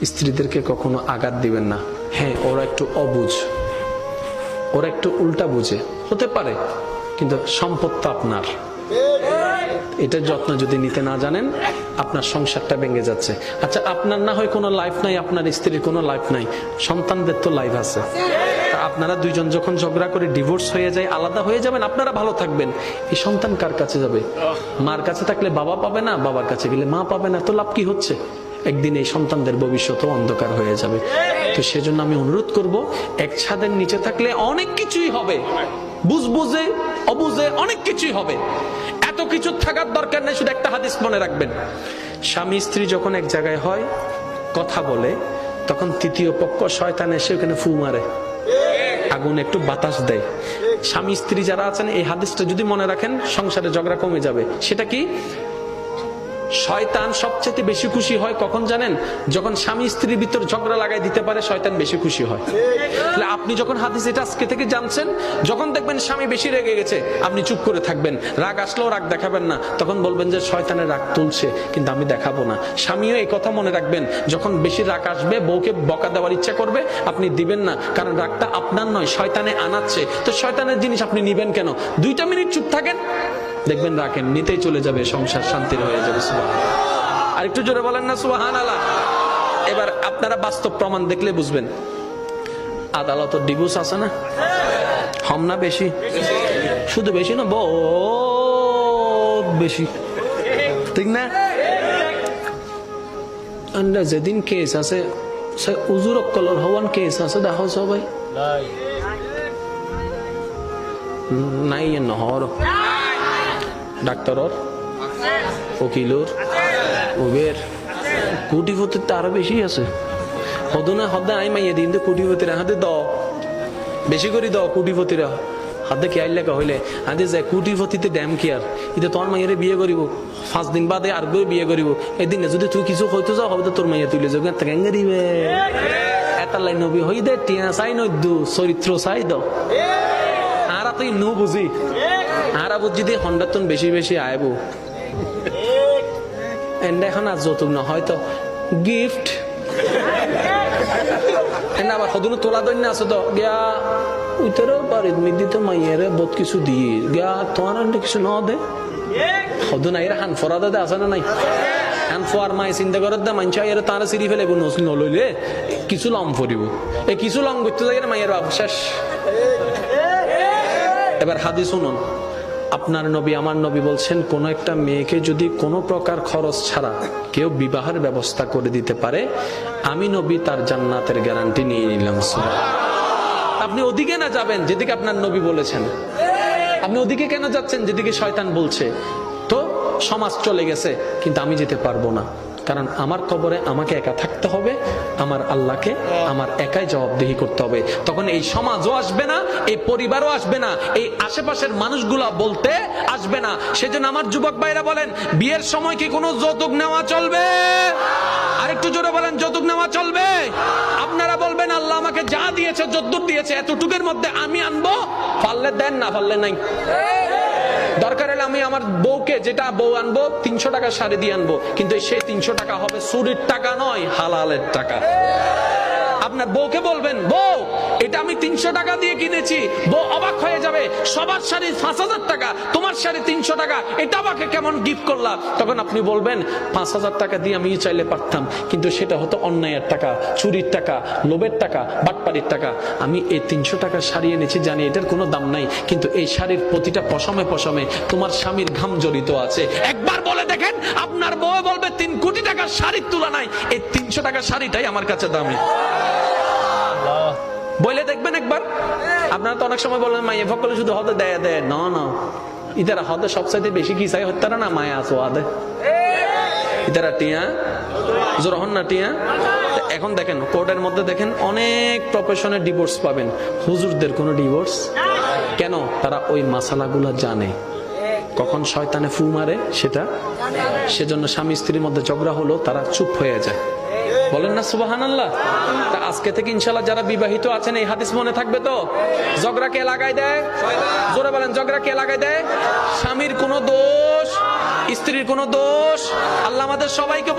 স্ত্রীদেরকে কখনো আঘাত দিবেন না। হ্যাঁ, ওরা একটু অবুঝ, ওরা একটু উল্টা বুঝে, হতে পারে, কিন্তু সম্পদ তো আপনার। এটার যত্ন যদি নিতে না জানেন, আপনার সংসারটা ভেঙে যাচ্ছে। আচ্ছা, আপনার না হয় কোনো লাইফ নাই, আপনার স্ত্রীর কোনো লাইফ নাই, সন্তানদের তো লাইফ আছে। আপনারা দুইজন যখন ঝগড়া করে ডিভোর্স হয়ে যায়, আলাদা হয়ে যাবেন, আপনারা ভালো থাকবেন, এই সন্তান কার কাছে যাবে? মার কাছে থাকলে বাবা পাবে না, বাবার কাছে গেলে মা পাবে না, তো লাভ কি হচ্ছে? একদিন এই সন্তানদের ভবিষ্যৎও অন্ধকার হয়ে যাবে। তো সেজন্য আমি অনুরোধ করব, এক ছাদের নিচে থাকলে অনেক কিছুই হবে, বুঝে অবুঝে অনেক কিছুই হবে, এত কিছু থাকার দরকার নেই। শুধু একটা হাদিস মনে রাখবেন, স্বামী স্ত্রী যখন এক জায়গায় হয়, কথা বলে, তখন তৃতীয় পক্ষ শয়তান এসে ওখানে ফু মারে, আগুন একটু বাতাস দেয়। স্বামী স্ত্রী যারা আছেন, এই হাদিসটা যদি মনে রাখেন, সংসারে ঝগড়া কমে যাবে। সেটা কি? শয়তান সবচেয়ে বেশি খুশি হয় কখন জানেন? যখন স্বামী স্ত্রীর ভিতর ঝগড়া লাগাই দিতে পারে, শয়তান বেশি খুশি হয়। আপনি যখন হাদিস এটা আজকে থেকে জানছেন, যখন দেখবেন স্বামী বেশি রেগে গেছে, আপনি চুপ করে থাকবেন, রাগ আসলেও রাগ দেখাবেন না, তখন বলবেন যে শয়তানের রাগ তুলছে, কিন্তু আমি দেখাবো না। স্বামীও এই কথা মনে রাখবেন, যখন বেশি রাগ আসবে, বউকে বকা দেওয়ার ইচ্ছা করবে, আপনি দিবেন না, কারণ রাগটা আপনার নয়, শয়তানে আনাচ্ছে। তো শয়তানের জিনিস আপনি নিবেন কেন? 2 মিনিট চুপ থাকেন, দেখবেন রাখেন নিতেই চলে যাবে, সংসার শান্তির হয়ে যাবে। সুবহানাল্লাহ। আর একটু জোরে বলেন না সুবহানাল্লাহ। এবার আপনারা বাস্তব প্রমাণ দেখলে বুঝবেন। আদালত ডিভোর্স আছে না, কম না বেশি? শুধু বেশি না, বহুত বেশি, ঠিক না? যেদিন কেস আছে, সে উজুর কলর হওয়ান কেস আছে, দেখো সবাই নাই নহর, ডাক্তারর, উকিলর, উবের, কোটিপতির তো আরো বেশি আছে। হদনা হদা আই মাইয়ে দিন তো কোটিপতিরা হাতে দাও, বেশি করে দাও কোটিপতিরা হাতে খেয়াল লেখা হইলে হাতে যায়। কোটিপতিতে ড্যাম কেয়ার, এটা তোর মাইয়ারে বিয়ে করিব, 5 দিন বাদে আর বিয়ে করিব, এদিন যদি তুই কিছু হইতে যাও, হবে তো তোর মাইয়া তুলে যাবে, কেঙ্গা দিবে এটার লাইন নবী হই দে, টিয়া চাই নদ্দু চরিত্র চাই দাও। আর তুই নু বুঝি আর বুঝি দিয়ে হন্ডাতন বেশি বেশি আইব, এন্ড এখন আর যৌতুক না, হয়তো গিফট। আবার সদুনো তোলা দৈন্য আছে তো গিয়া উইতেরও পারি মিদিতে মাইয়ারে বহুত কিছু দিয়ে গিয়া, তোমার কিছু ন দে সদু নাই হান ফরা দে আছে না নাই? হান ফোয়ার মাই চিন্তা করে দে মানছে এর তারা সিঁড়ি ফেলে নলইলে কিছু লম ফরিব, এই কিছু লম করতে যাই না মাইয়ের বাবু শেষ। এবার হাদিস শুনুন, আপনার নবী আমার নবী বলছেন, কোন একটা মেয়েকে যদি কোনো প্রকার খরচ ছাড়া কেউ বিবাহের ব্যবস্থা করে দিতে পারে, আমি নবী তার জান্নাতের গ্যারান্টি নিয়ে নিলাম। আপনি ওদিকে না যাবেন যেদিকে আপনার নবী বলেছেন, আপনি ওদিকে কেন যাচ্ছেন যেদিকে শয়তান বলছে? তো সমাজ চলে গেছে, কিন্তু আমি যেতে পারবো না, কারণ আমার কবরে আমাকে একা থাকতে হবে, আমার আল্লাহকে আমার একাই জবাবদিহি করতে হবে। তখন এই সমাজও আসবে না, এই পরিবারও আসবে না, এই আশেপাশের মানুষগুলা বলতে আসবে না। সেজন্য আমার যুবক ভাইরা বলেন, বিয়ের সময় কি কোনো যৌতুক নেওয়া চলবে? আরেকটু জোরে বলেন, যৌতুক নেওয়া চলবে? আপনারা বলবেন, আল্লাহ আমাকে যা দিয়েছে, যদ্দুর দিয়েছে, এতটুকুর মধ্যে আমি আনবো, পারলে দেন, না পারলে নাই। দরকার হলে আমি আমার বউকে, যেটা বউ আনবো 300 টাকা শাড়ি দিয়ে আনবো, কিন্তু সেই 300 টাকা হবে চুরির টাকা নয়, হালালের টাকা। আপনার বউকে বলবেন, বউ এটা আমি 300 টাকা দিয়ে কিনেছি, বউ অবাক হয়ে যাবে, সবার শাড়ি 5000 টাকা, তোমার শাড়ি 300 টাকা, এটা আমাকে কেমন গিফট করলা? তখন আপনি বলবেন, 5000 টাকা দিয়ে আমি চাইলে পারতাম, কিন্তু সেটা হতো অন্যায়ের টাকা, চুরির টাকা, লোভের টাকা, বাটপাড়ির টাকা। আমি এই 300 টাকা শাড়ি এনেছি, জানি এটার কোনো দাম নাই, কিন্তু এই শাড়ির প্রতিটা পশমে পশমে তোমার স্বামীর ঘাম জড়িত আছে। একবার বলে দেখেন, আপনার বউ বলবে 3 কোটি টাকার শাড়ির তুলনায় এই 300 টাকার শাড়িটাই আমার কাছে দামি। বলে দেখবেন একবার। আপনারা তো অনেক সময় বলেন, মাইয়া ফকলে শুধু হতে দেয় দেয়, না না, ইতারা হতে সবচাইতে বেশি কি চাই হত্যারা না মায়া আছো আদে, ইতারা টিয়া জোরহন না টিয়া। এখন দেখেন কোর্টের মধ্যে দেখেন অনেক প্রফেশনে ডিভোর্স পাবেন, হুজুরদের কোনো ডিভোর্স কেন? তারা ওই মাসালাগুলো জানে, কখন শয়তানে ফু মারে সেটা। সেজন্য স্বামী স্ত্রীর মধ্যে ঝগড়া হলো, তারা চুপ হয়ে যায়। বলেন না সুবহানাল্লাহ। তা আজকে থেকে ইনশাআল্লাহ যারা বিবাহিত আছেন, এই হাদিস মনে থাকবে তো? ঝগড়া কে লাগাই দেয়? জোরে বলেন, ঝগড়া কে লাগাই দেয়? স্বামীর কোনো দোষ, স্ত্রীর কোনো দোষ। আল্লাহ আমাদের সবাইকে